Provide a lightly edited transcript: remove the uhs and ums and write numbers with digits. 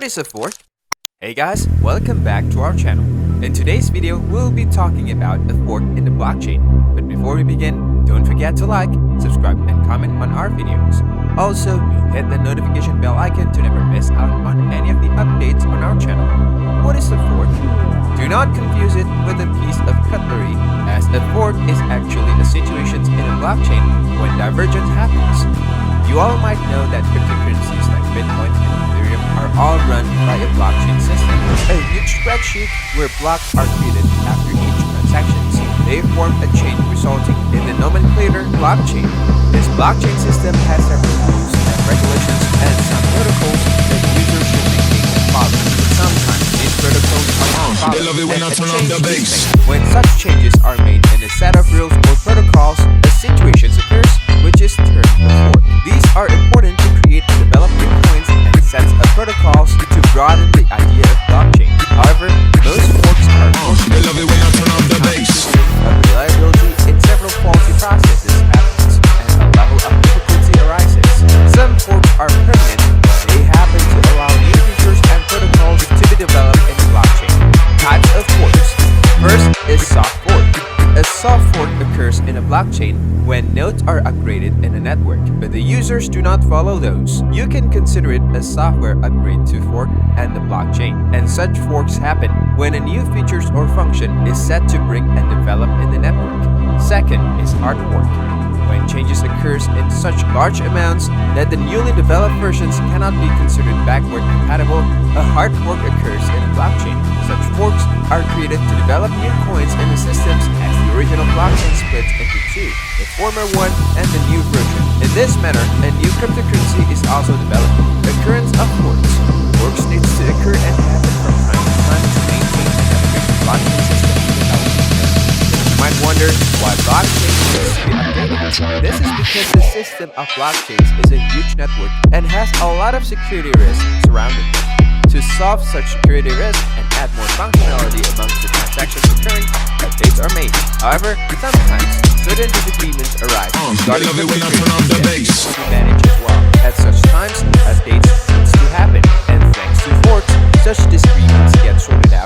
is a fork? Hey guys, welcome back to our channel. In today's video, we'll be talking about a fork in the blockchain. But before we begin, don't forget to like, subscribe, and comment on our videos. Also, hit the notification bell icon to never miss out on any of the updates on our channel. What is a fork? Do not confuse it with a piece of cutlery, as a fork is actually a situation in a blockchain when divergence happens. You all might know that cryptocurrencies like Bitcoin and Ethereum are all run by a blockchain system, a huge spreadsheet where blocks are created after each transaction. They form a chain resulting in the nomenclature blockchain. This blockchain system has several rules and regulations and some protocols that users should maintain and follow. Sometimes these protocols are not followed and a change is made. When such changes are made in a set of rules or protocols, a situation occurs which is termed a fork. These are important to create development points and sets of protocols to broaden the idea of blockchain. However, most forks are of reliability in several faulty processes happens, and a level of difficulty arises. Some forks are permanent. They happen to allow new features and protocols to be developed in the blockchain. Types of forks. First is soft fork. A soft fork occurs in a blockchain when nodes are upgraded in a network, but the users do not follow those. You can consider it a software upgrade to fork and the blockchain, and such forks happen when a new feature or function is set to bring and develop in the network. Second is hard fork. When changes occurs in such large amounts that the newly developed versions cannot be considered backward compatible, a hard fork occurs in a blockchain. Such forks are created to develop new coins in the systems as the original blockchain splits into two, the former one and the new version. In this manner, a new cryptocurrency is also developed. Occurrence of forks. Forks needs to occur and happen from time to time to maintain and upgrade the blockchain system. You might wonder why blockchain needs to be updated. This is because the system of blockchains is a huge network and has a lot of security risks surrounding it. To solve such security risks and add more functionality amongst the transactions occurring, updates are made. However, sometimes certain disagreements arise regarding the security managed as well. At such times, updates need to happen, and thanks to forks, such disagreements get sorted out.